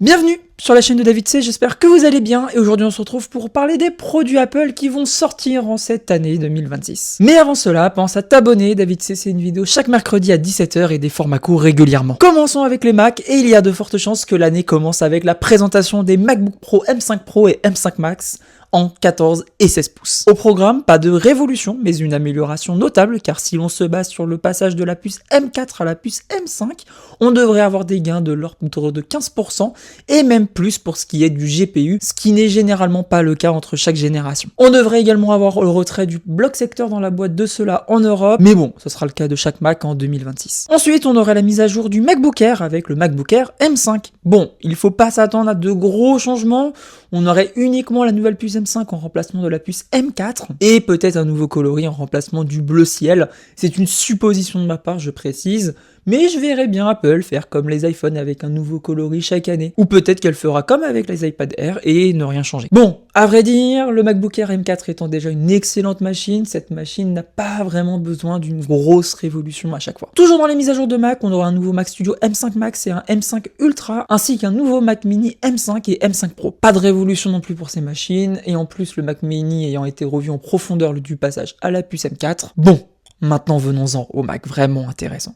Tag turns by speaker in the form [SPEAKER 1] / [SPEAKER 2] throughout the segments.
[SPEAKER 1] Bienvenue sur la chaîne de David C, j'espère que vous allez bien et aujourd'hui on se retrouve pour parler des produits Apple qui vont sortir en cette année 2026. Mais avant cela, pense à t'abonner, David C c'est une vidéo chaque mercredi à 17 h et des formats courts régulièrement. Commençons avec les Mac et il y a de fortes chances que l'année commence avec la présentation des MacBook Pro M5 Pro et M5 Max en 14 et 16 pouces. Au programme, pas de révolution, mais une amélioration notable, car si l'on se base sur le passage de la puce M4 à la puce M5, on devrait avoir des gains de l'ordre de 15%, et même plus pour ce qui est du GPU, ce qui n'est généralement pas le cas entre chaque génération. On devrait également avoir le retrait du bloc secteur dans la boîte de cela en Europe, mais bon, ce sera le cas de chaque Mac en 2026. Ensuite, on aurait la mise à jour du MacBook Air avec le MacBook Air M5. Bon, il faut pas s'attendre à de gros changements, on aurait uniquement la nouvelle puce M5 en remplacement de la puce M4 et peut-être un nouveau coloris en remplacement du bleu ciel. C'est une supposition de ma part, je précise, mais je verrais bien Apple faire comme les iPhones avec un nouveau coloris chaque année. Ou peut-être qu'elle fera comme avec les iPad Air et ne rien changer. Bon, à vrai dire, le MacBook Air M4 étant déjà une excellente machine, cette machine n'a pas vraiment besoin d'une grosse révolution à chaque fois. Toujours dans les mises à jour de Mac, on aura un nouveau Mac Studio M5 Max et un M5 Ultra, ainsi qu'un nouveau Mac Mini M5 et M5 Pro. Pas de révolution non plus pour ces machines, et en plus le Mac Mini ayant été revu en profondeur du passage à la puce M4. Bon, maintenant venons-en au Mac vraiment intéressant.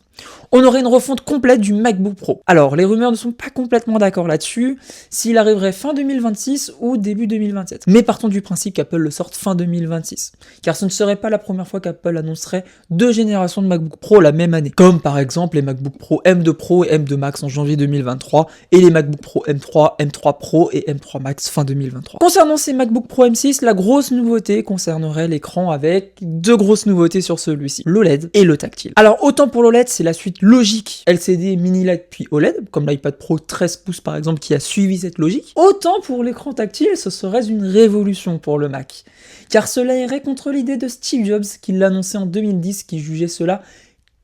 [SPEAKER 1] On aurait une refonte complète du MacBook Pro. Alors, les rumeurs ne sont pas complètement d'accord là-dessus, s'il arriverait fin 2026 ou début 2027. Mais partons du principe qu'Apple le sorte fin 2026, car ce ne serait pas la première fois qu'Apple annoncerait deux générations de MacBook Pro la même année, comme par exemple les MacBook Pro M2 Pro et M2 Max en janvier 2023, et les MacBook Pro M3, M3 Pro et M3 Max fin 2023. Concernant ces MacBook Pro M6, la grosse nouveauté concernerait l'écran avec deux grosses nouveautés sur celui-ci, l'OLED et le tactile. Alors, autant pour l'OLED, c'est la suite logique LCD, mini LED puis OLED, comme l'iPad Pro 13 pouces par exemple qui a suivi cette logique. Autant pour l'écran tactile, ce serait une révolution pour le Mac, car cela irait contre l'idée de Steve Jobs qui l'annonçait en 2010, qui jugeait cela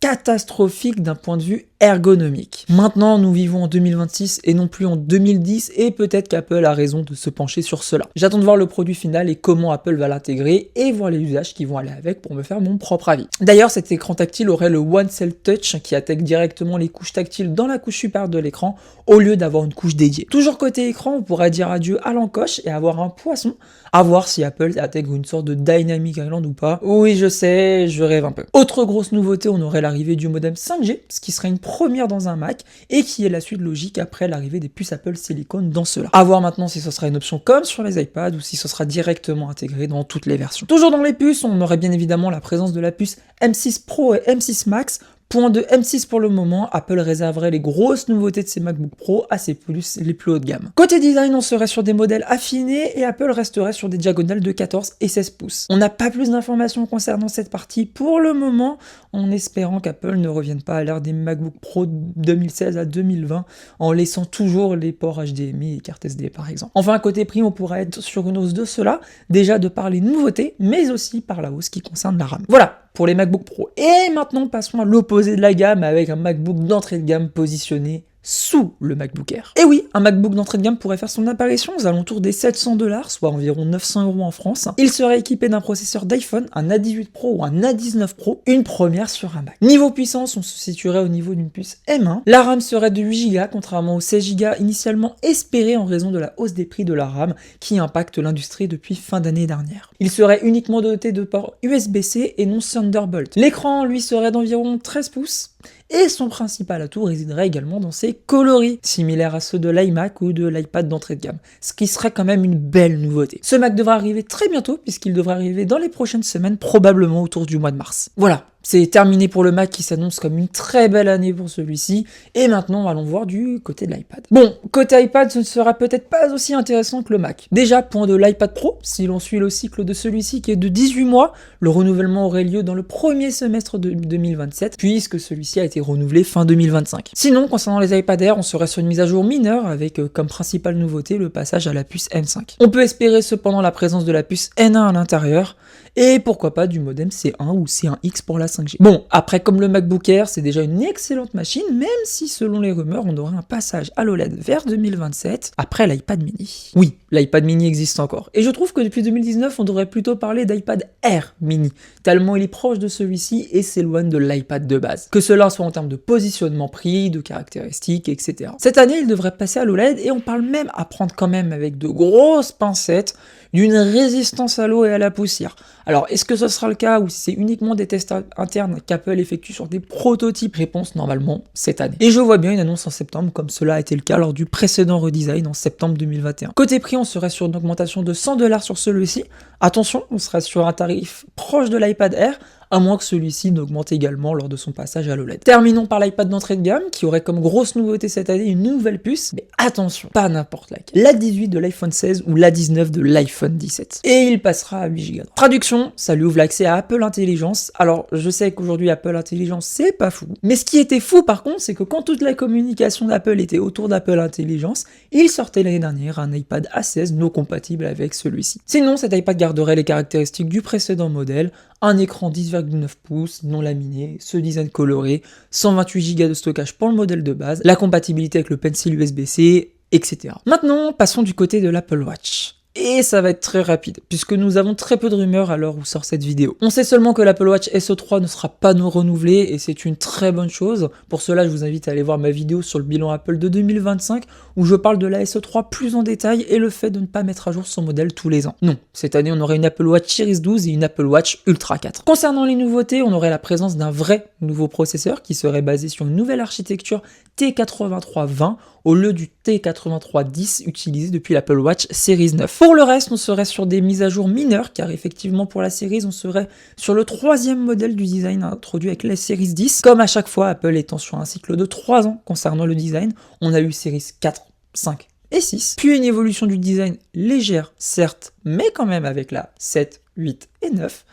[SPEAKER 1] catastrophique d'un point de vue ergonomique. Maintenant, nous vivons en 2026 et non plus en 2010 et peut-être qu'Apple a raison de se pencher sur cela. J'attends de voir le produit final et comment Apple va l'intégrer et voir les usages qui vont aller avec pour me faire mon propre avis. D'ailleurs, cet écran tactile aurait le One Cell Touch qui intègre directement les couches tactiles dans la couche supérieure de l'écran au lieu d'avoir une couche dédiée. Toujours côté écran, on pourrait dire adieu à l'encoche et avoir un poisson, à voir si Apple intègre une sorte de Dynamic Island ou pas. Oui, je sais, je rêve un peu. Autre grosse nouveauté, on aurait l'arrivée du modem 5G, ce qui serait une première dans un Mac et qui est la suite logique après l'arrivée des puces Apple Silicon dans cela. A voir maintenant si ce sera une option comme sur les iPads ou si ce sera directement intégré dans toutes les versions. Toujours dans les puces, on aurait bien évidemment la présence de la puce M6 Pro et M6 Max. Point de M6 pour le moment, Apple réserverait les grosses nouveautés de ses MacBook Pro à ses puces les plus haut de gamme. Côté design, on serait sur des modèles affinés et Apple resterait sur des diagonales de 14 et 16 pouces. On n'a pas plus d'informations concernant cette partie pour le moment, en espérant qu'Apple ne revienne pas à l'ère des MacBook Pro 2016 à 2020, en laissant toujours les ports HDMI et cartes SD par exemple. Enfin, côté prix, on pourrait être sur une hausse de cela, déjà de par les nouveautés, mais aussi par la hausse qui concerne la RAM. Voilà pour les MacBook Pro. Et maintenant, passons à l'opposé de la gamme avec un MacBook d'entrée de gamme positionné sous le MacBook Air. Et oui, un MacBook d'entrée de gamme pourrait faire son apparition aux alentours des 700$, soit environ 900 € en France. Il serait équipé d'un processeur d'iPhone, un A18 Pro ou un A19 Pro, une première sur un Mac. Niveau puissance, on se situerait au niveau d'une puce M1. La RAM serait de 8Go, contrairement aux 16Go initialement espérés en raison de la hausse des prix de la RAM qui impacte l'industrie depuis fin d'année dernière. Il serait uniquement doté de ports USB-C et non Thunderbolt. L'écran, lui, serait d'environ 13 pouces. Et son principal atout résiderait également dans ses coloris, similaires à ceux de l'iMac ou de l'iPad d'entrée de gamme, ce qui serait quand même une belle nouveauté. Ce Mac devra arriver très bientôt, puisqu'il devrait arriver dans les prochaines semaines, probablement autour du mois de mars. Voilà, c'est terminé pour le Mac qui s'annonce comme une très belle année pour celui-ci, et maintenant allons voir du côté de l'iPad. Bon, côté iPad, ce ne sera peut-être pas aussi intéressant que le Mac. Déjà, point de l'iPad Pro, si l'on suit le cycle de celui-ci qui est de 18 mois, le renouvellement aurait lieu dans le premier semestre de 2027, puisque celui-ci a été renouvelé fin 2025. Sinon, concernant les iPad Air, on serait sur une mise à jour mineure avec comme principale nouveauté le passage à la puce M5. On peut espérer cependant la présence de la puce N1 à l'intérieur et pourquoi pas du modem C1 ou C1X pour la 5G. Bon, après comme le MacBook Air, c'est déjà une excellente machine, même si selon les rumeurs, on aurait un passage à l'OLED vers 2027, après l'iPad mini. Oui, l'iPad mini existe encore. Et je trouve que depuis 2019, on devrait plutôt parler d'iPad Air mini, tellement il est proche de celui-ci et s'éloigne de l'iPad de base. Que cela soit en termes de positionnement prix, de caractéristiques, etc. Cette année, il devrait passer à l'OLED et on parle même à prendre quand même avec de grosses pincettes d'une résistance à l'eau et à la poussière. Alors, est-ce que ce sera le cas ou si c'est uniquement des tests internes qu'Apple effectue sur des prototypes? Réponse normalement cette année. Et je vois bien une annonce en septembre, comme cela a été le cas lors du précédent redesign en septembre 2021. Côté prix, on serait sur une augmentation de 100$ sur celui-ci. Attention, on serait sur un tarif proche de l'iPad Air, à moins que celui-ci n'augmente également lors de son passage à l'OLED. Terminons par l'iPad d'entrée de gamme, qui aurait comme grosse nouveauté cette année une nouvelle puce, mais attention, pas n'importe laquelle. L'A18 de l'iPhone 16 ou l'A19 de l'iPhone 17. Et il passera à 8Go. Traduction, ça lui ouvre l'accès à Apple Intelligence. Alors, je sais qu'aujourd'hui Apple Intelligence, c'est pas fou. Mais ce qui était fou par contre, c'est que quand toute la communication d'Apple était autour d'Apple Intelligence, il sortait l'année dernière un iPad A16 non compatible avec celui-ci. Sinon, cet iPad garderait les caractéristiques du précédent modèle, un écran 10,9 pouces, non laminé, ce design coloré, 128Go de stockage pour le modèle de base, la compatibilité avec le Pencil USB-C, etc. Maintenant, passons du côté de l'Apple Watch. Et ça va être très rapide, puisque nous avons très peu de rumeurs à l'heure où sort cette vidéo. On sait seulement que l'Apple Watch SE3 ne sera pas renouvelé, et c'est une très bonne chose. Pour cela, je vous invite à aller voir ma vidéo sur le bilan Apple de 2025, où je parle de la SE3 plus en détail, et le fait de ne pas mettre à jour son modèle tous les ans. Non, cette année, on aurait une Apple Watch Series 12 et une Apple Watch Ultra 4. Concernant les nouveautés, on aurait la présence d'un vrai nouveau processeur, qui serait basé sur une nouvelle architecture T8320, au lieu du T8310 utilisé depuis l'Apple Watch Series 9. Pour le reste, on serait sur des mises à jour mineures, car effectivement pour la Series, on serait sur le 3e modèle du design introduit avec la Series 10. Comme à chaque fois, Apple étant sur un cycle de 3 ans concernant le design, on a eu Series 4, 5 et 6, puis une évolution du design légère, certes, mais quand même avec la 7, 8 et 9.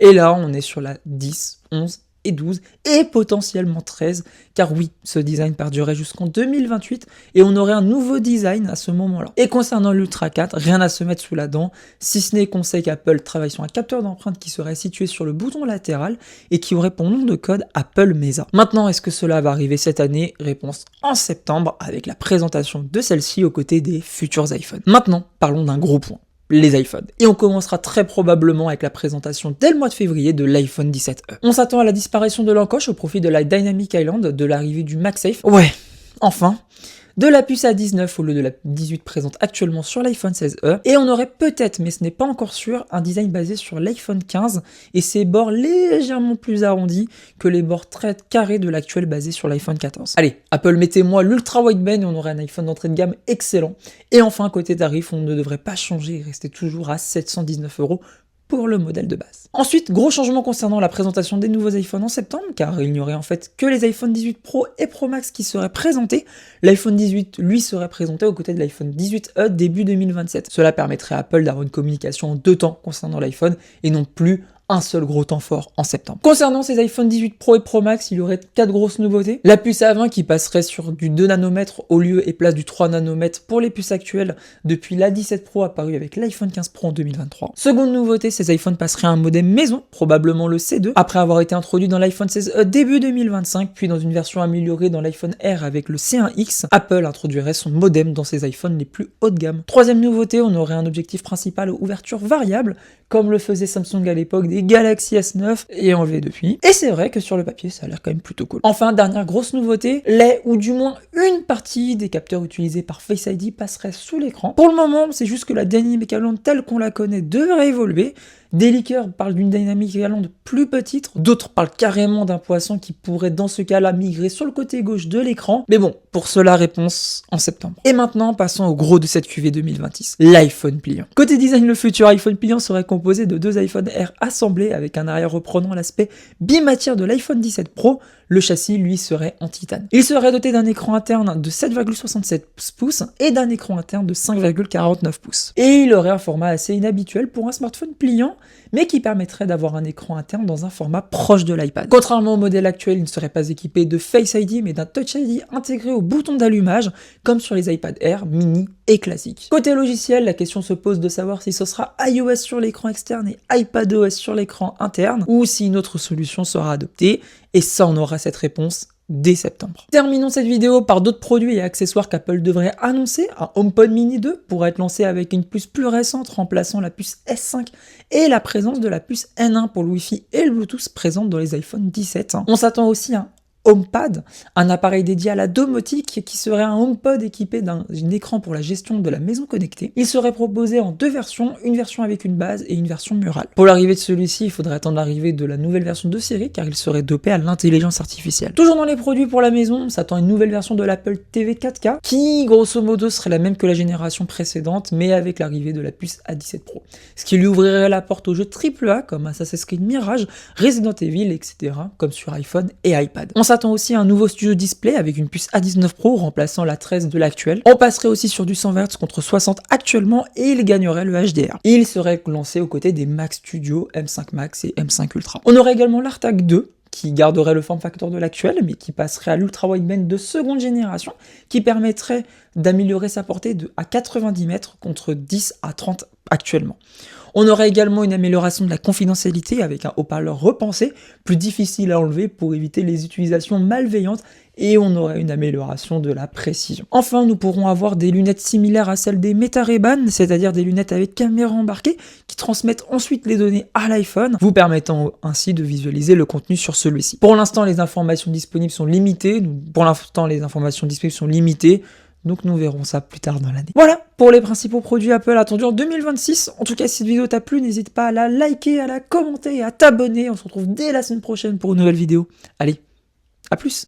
[SPEAKER 1] Et là, on est sur la 10, 11 et 12, et potentiellement 13, car oui, ce design perdurerait jusqu'en 2028, et on aurait un nouveau design à ce moment-là. Et concernant l'Ultra 4, rien à se mettre sous la dent, si ce n'est qu'on sait qu'Apple travaille sur un capteur d'empreinte qui serait situé sur le bouton latéral, et qui aurait pour nom de code Apple Mesa. Maintenant, est-ce que cela va arriver cette année? Réponse en septembre, avec la présentation de celle-ci aux côtés des futurs iPhones. Maintenant, parlons d'un gros point. Les iPhones. Et on commencera très probablement avec la présentation dès le mois de février de l'iPhone 17e. On s'attend à la disparition de l'encoche au profit de la Dynamic Island, de l'arrivée du MagSafe. Ouais, enfin, de la puce A19 au lieu de la 18 présente actuellement sur l'iPhone 16e, et on aurait peut-être, mais ce n'est pas encore sûr, un design basé sur l'iPhone 15 et ses bords légèrement plus arrondis que les bords très carrés de l'actuel basé sur l'iPhone 14. Allez, Apple, mettez-moi l'ultra wideband et on aurait un iPhone d'entrée de gamme excellent. Et enfin, côté tarif, on ne devrait pas changer et rester toujours à 719 € pour le modèle de base. Ensuite, gros changement concernant la présentation des nouveaux iPhones en septembre, car il n'y aurait en fait que les iPhone 18 Pro et Pro Max qui seraient présentés. L'iPhone 18, lui, serait présenté aux côtés de l'iPhone 18e début 2027. Cela permettrait à Apple d'avoir une communication en 2 temps concernant l'iPhone, et non plus un seul gros temps fort en septembre. Concernant ces iPhone 18 Pro et Pro Max, il y aurait 4 grosses nouveautés. La puce A20 qui passerait sur du 2 nanomètres au lieu et place du 3 nanomètres pour les puces actuelles depuis l'A17 Pro apparu avec l'iPhone 15 Pro en 2023. Seconde nouveauté, ces iPhones passeraient à un modem maison, probablement le C2, après avoir été introduit dans l'iPhone 16e début 2025, puis dans une version améliorée dans l'iPhone R avec le C1X, Apple introduirait son modem dans ses iPhones les plus haut de gamme. Troisième nouveauté, on aurait un objectif principal ouverture variable, comme le faisait Samsung à l'époque des Galaxy S9 et enlevé depuis. Et c'est vrai que sur le papier, ça a l'air quand même plutôt cool. Enfin, dernière grosse nouveauté, les ou du moins une partie des capteurs utilisés par Face ID passerait sous l'écran. Pour le moment, c'est juste que la Dynamic Island telle qu'on la connaît devrait évoluer. Des leakers parlent d'une Dynamic Island plus petite, d'autres parlent carrément d'un poisson qui pourrait dans ce cas-là migrer sur le côté gauche de l'écran. Mais bon, pour cela, réponse en septembre. Et maintenant, passons au gros de cette QV 2026, l'iPhone pliant. Côté design, le futur iPhone pliant serait composé de 2 iPhone R assemblés avec un arrière reprenant l'aspect bimatière de l'iPhone 17 Pro. Le châssis, lui, serait en titane. Il serait doté d'un écran interne de 7,67 pouces et d'un écran interne de 5,49 pouces. Et il aurait un format assez inhabituel pour un smartphone pliant, mais qui permettrait d'avoir un écran interne dans un format proche de l'iPad. Contrairement au modèle actuel, il ne serait pas équipé de Face ID, mais d'un Touch ID intégré au bouton d'allumage, comme sur les iPad Air, Mini et classique. Côté logiciel, la question se pose de savoir si ce sera iOS sur l'écran externe et iPadOS sur l'écran interne, ou si une autre solution sera adoptée, et ça on aura cette réponse dès septembre. Terminons cette vidéo par d'autres produits et accessoires qu'Apple devrait annoncer. Un HomePod Mini 2 pourrait être lancé avec une puce plus récente remplaçant la puce S5 et la présence de la puce N1 pour le Wi-Fi et le Bluetooth présente dans les iPhone 17. On s'attend aussi à un HomePad, un appareil dédié à la domotique qui serait un HomePod équipé d'un écran pour la gestion de la maison connectée. Il serait proposé en deux versions, une version avec une base et une version murale. Pour l'arrivée de celui-ci, il faudrait attendre l'arrivée de la nouvelle version de série car il serait dopé à l'intelligence artificielle. Toujours dans les produits pour la maison, on s'attend à une nouvelle version de l'Apple TV 4K qui, grosso modo, serait la même que la génération précédente mais avec l'arrivée de la puce A17 Pro. Ce qui lui ouvrirait la porte aux jeux AAA comme Assassin's Creed Mirage, Resident Evil, etc. comme sur iPhone et iPad. On s'attend aussi à un nouveau studio display avec une puce A19 Pro remplaçant la 13 de l'actuel. On passerait aussi sur du 100 Hz contre 60 actuellement et il gagnerait le HDR. Il serait lancé aux côtés des Mac Studio M5 Max et M5 Ultra. On aurait également l'AirTag 2 qui garderait le form factor de l'actuel mais qui passerait à l'ultra wideband de seconde génération qui permettrait d'améliorer sa portée à 90 mètres contre 10 à 30 actuellement. On aurait également une amélioration de la confidentialité avec un haut-parleur repensé, plus difficile à enlever pour éviter les utilisations malveillantes et on aurait une amélioration de la précision. Enfin, nous pourrons avoir des lunettes similaires à celles des Meta Ray-Ban, c'est-à-dire des lunettes avec caméra embarquée qui transmettent ensuite les données à l'iPhone, vous permettant ainsi de visualiser le contenu sur celui-ci. Pour l'instant, les informations disponibles sont limitées. Donc nous verrons ça plus tard dans l'année. Voilà pour les principaux produits Apple attendus en 2026. En tout cas, si cette vidéo t'a plu, n'hésite pas à la liker, à la commenter et à t'abonner. On se retrouve dès la semaine prochaine pour une nouvelle vidéo. Allez, à plus!